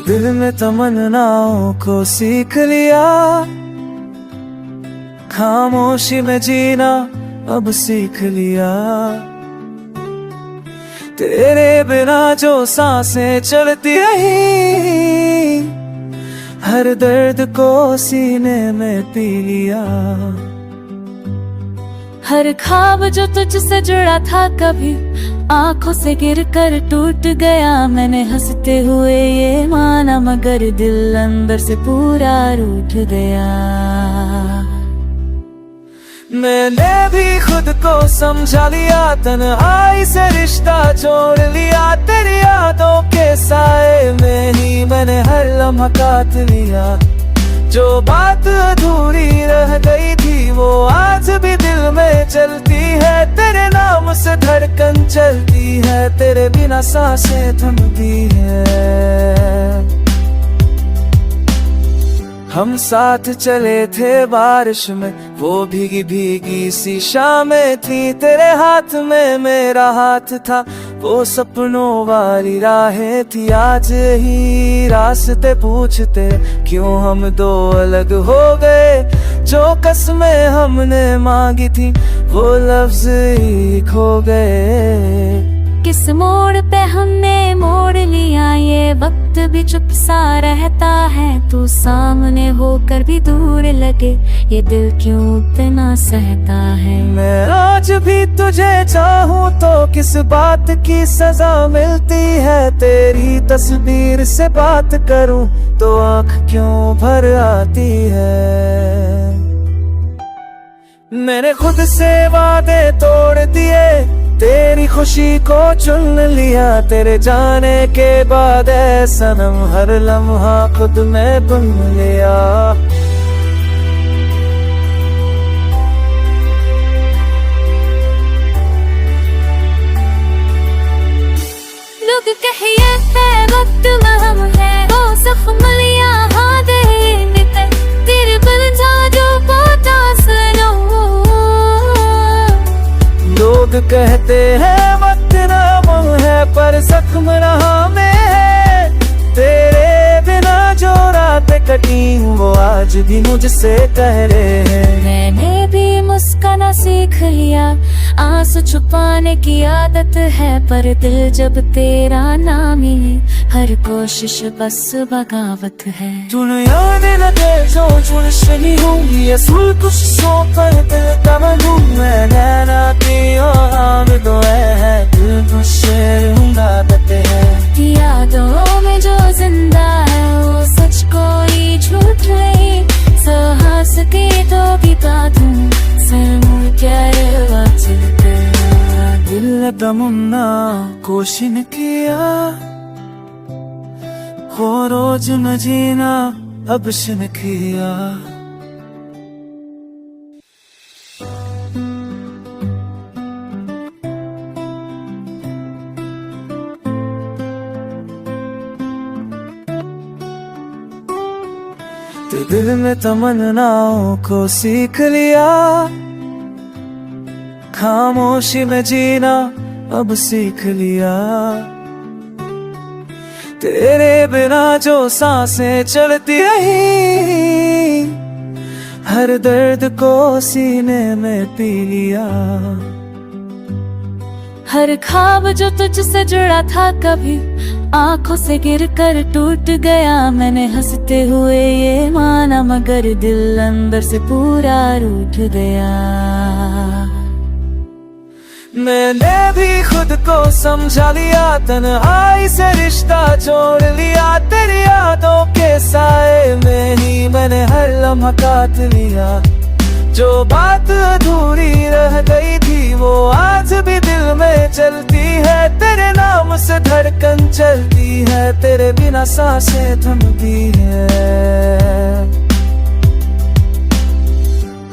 दिल में तमन्नाओं को सीख लिया, खामोशी में जीना अब सीख लिया। तेरे बिना जो सांसें चलती रही, हर दर्द को सीने में पी लिया। हर ख्वाब जो तुझसे जुड़ा था कभी आंखों से गिर कर टूट गया। मैंने हंसते हुए ये माना, मगर दिल अंदर से पूरा रूठ गया। मैंने भी खुद को समझा लिया, तन्हाई से रिश्ता जोड़ लिया। तेरी यादों के साए में ही मैंने हर लम्हा काट लिया। जो बात अधूरी रह गई थी वो आज भी दिल में चलती है। तेरे नाम से धड़कन चलती है, तेरे बिना सांसें थमती है। हम साथ चले थे बारिश में, वो भीगी भीगी सी शामें थी। तेरे हाथ में मेरा हाथ था, वो सपनों वाली राहें थी। आज ही रास्ते पूछते क्यों हम दो अलग हो गए। जो कसमें हमने मांगी थी वो लफ्ज ही खो गए। किस मोड़ पे हमने मोड़ लिया, ये वक्त भी चुप सा रहता है। तू सामने होकर भी दूर लगे, ये दिल क्यों इतना सहता है। मैं आज भी तुझे चाहूँ तो किस बात की सजा मिलती है। तेरी तस्वीर से बात करूँ तो आँख क्यों भर आती है। मैंने खुद से वादे तोड़ दिए, तेरी खुशी को चुन लिया। तेरे जाने के बाद ऐ सनम हर लम्हा खुद में बुन लिया। लोग कहे ये है वक्त महम है, वो जख्म लिया हाँ दे निकल। तेरे बल जा जो पोता सनो। लोग कहते हैं वक्त नाम है, पर जख्म रहा में है। तेरे बिना जो रातें कटी वो आज भी मुझसे कह रहे हैं। मैंने भी मुस्काना सीख लिया, आंसू छुपाने की आदत है। पर दिल जब तेरा नाम ही, हर कोशिश बस बगावत है। चुन याद लगे जो चुन शनि होंगी, ये सुल कुछ सो पर दिल का बनूं मैं। नैना की आम दो है, दिल को शेर उड़ाते हैं। यादों में जो जिंदा है वो सच कोई झूठ नहीं। साहस के तो भी बातूं सर मुड़ क्या चलते। दिल ने तमन्ना कोशिश किया, वो रोज न जीना अब शिन किया। ते दिल में तमन्नाओं को सीख लिया, खामोशी में जीना अब सीख लिया। तेरे बिना जो सांसें चलती रही, हर दर्द को सीने में पी लिया। हर ख्वाब जो तुझसे जुड़ा था कभी आंखों से गिर कर टूट गया। मैंने हंसते हुए ये माना, मगर दिल अंदर से पूरा रूठ गया। मैंने भी खुद को समझा लिया, तन्हाई से रिश्ता जोड़ लिया। तेरी यादों के साए में ही मैंने हर लम्हा काट लिया। जो बात अधूरी रह गई थी वो आज भी दिल में चलती है। तेरे नाम से धड़कन चलती है, तेरे बिना सांसें थमती है।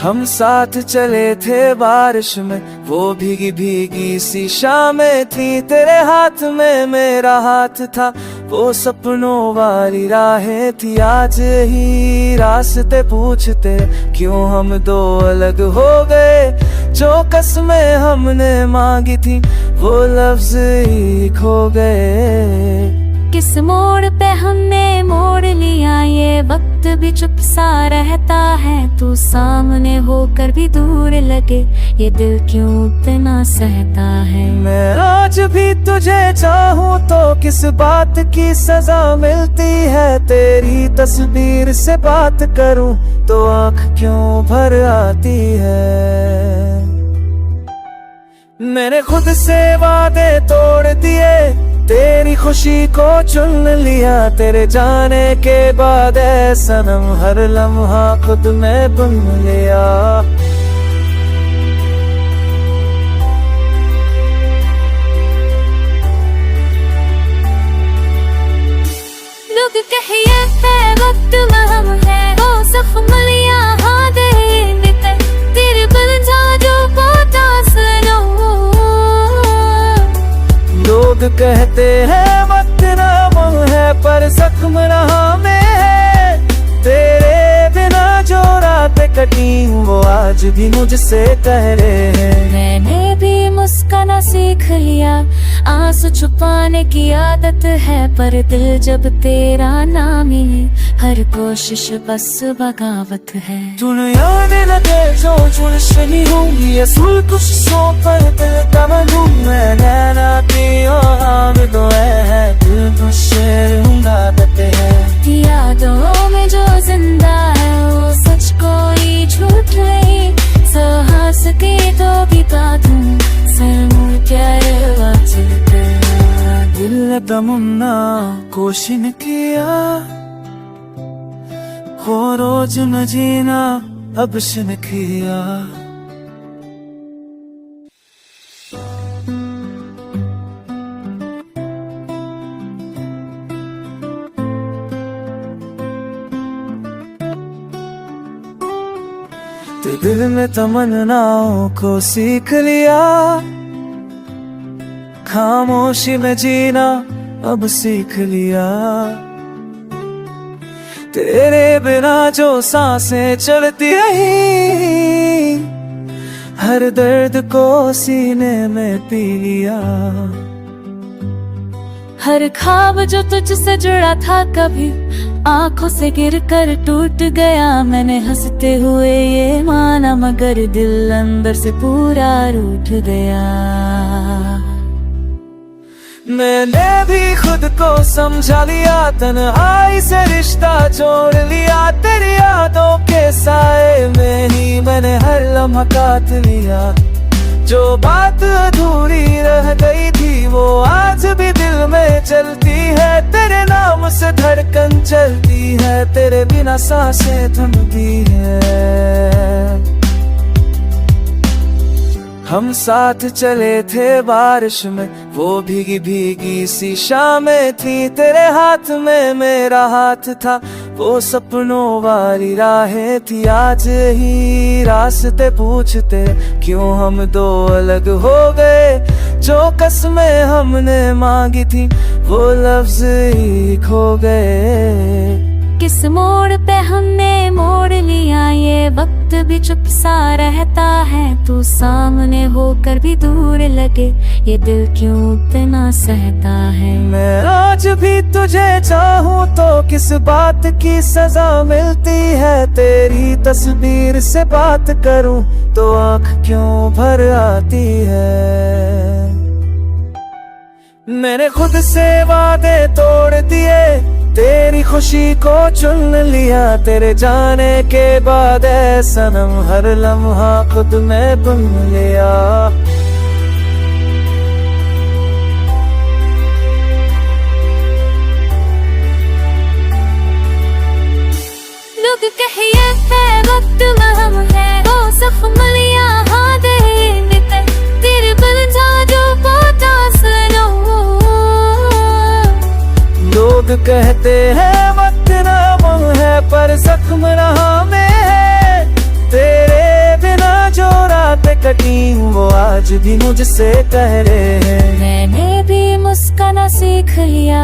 हम साथ चले थे बारिश में, वो भीगी भीगी सी शामें थी। तेरे हाथ में मेरा हाथ था, वो सपनों वाली राहें थी। आज ही रास्ते पूछते क्यों हम दो अलग हो गए। जो कसमें हमने मांगी थी वो लफ्ज ही खो गए। किस मोड़ पे हमने मोड़ लिया, ये वक्त भी चुप सा रहता है। तू सामने होकर भी दूर लगे, ये दिल क्यों इतना सहता है। मैं आज भी तुझे चाहूँ तो किस बात की सजा मिलती है। तेरी तस्वीर से बात करूँ तो आँख क्यों भर आती है। मैंने खुद से वादे तोड़ दिए, तेरी खुशी को चुन लिया। तेरे जाने के बाद ऐ सनम हर लम्हा खुद में बुन लिया। लोग कहिए है वक्त महम है, वो जख्म लिया हाँ देने ते, तेरे बल जा जो पोता सुनो। लोग कहते हैं वक्त नाम है, पर जख्म रहा में है। तेरे बिना जो रात कटी वो आज भी मुझसे कह रहे हैं। मैंने भी मुस्काना सीख लिया, आंसू छुपाने की आदत है। पर दिल जब तेरा नाम ही, हर कोशिश बस बगावत है। दुनिया में लगे जो जुल्फनी होंगी, असूल कुछ सौ पर दिल का मनूं। मैं नैना की और दो है, दिल तो शेर हूँगा देते हैं। यादों में जो जिंदा है वो सच कोई झूठ नहीं। साहस की तो भी बात हूँ, सर मुड़ क्या चलते। दिल तमन्ना कोशिश किया, हो रोज न जीना अब शन किया। ते दिल में तमन्नाओं को सीख लिया, खामोशी में जीना अब सीख लिया। तेरे बिना जो सांसें चलती रही, हर दर्द को सीने में पी लिया। हर ख्वाब जो तुझसे जुड़ा था कभी आंखों से गिर कर टूट गया। मैंने हंसते हुए ये माना, मगर दिल अंदर से पूरा रूठ गया। मैंने भी खुद को समझा लिया, तन्हाई से रिश्ता जोड़ लिया। तेरी यादों के साए में ही मैंने हर लम्हा काट लिया। जो बात अधूरी रह गई थी वो आज भी दिल में चलती है। तेरे नाम से धड़कन चलती है, तेरे बिना सांसें थमती है। हम साथ चले थे बारिश में, वो भीगी भीगी सी शामें थी। तेरे हाथ में मेरा हाथ था, वो सपनों वाली राहें थी। आज ही रास्ते पूछते क्यों हम दो अलग हो गए। जो कसमें हमने मांगी थी वो लफ्ज ही खो गए। किस मोड़ पे हमने मोड़ लिया, ये वक्त भी चुप सा रहता है। तू सामने होकर भी दूर लगे, ये दिल क्यों इतना सहता है। मैं आज भी तुझे चाहूँ तो किस बात की सजा मिलती है। तेरी तस्वीर से बात करूँ तो आँख क्यों भर आती है। मैंने खुद से वादे तोड़ दिए, तेरी खुशी को चुन लिया। तेरे जाने के बाद ऐ सनम हर लम्हा खुद में बुन लिया। लोग कहिए है वक्त महम है, वो जख्म लिया हाँ देने ते, तेरे बल जा जो पोता सुनो। लोग कहते हैं वक्त नाम है, पर जख्म रहा में है। तेरे बिना जो रात कटी वो आज भी मुझसे कह रहे हैं। मैंने भी मुस्काना सीख लिया,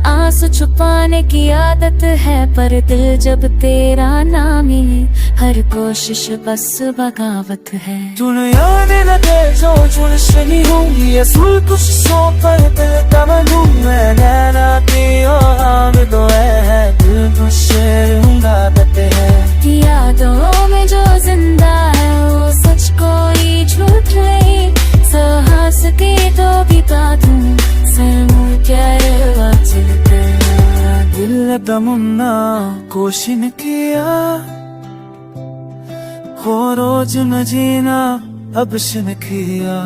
आंसू छुपाने की आदत है। पर दिल जब तेरा नाम ही, हर कोशिश बस बगावत है। दुनिया में लगे जो जुल्फनी होंगी, असूल कुछ सौ पर दिल का मनूं। मैं नैना की तमन्ना कोशिश किया हो रोज न जीना अब शन किया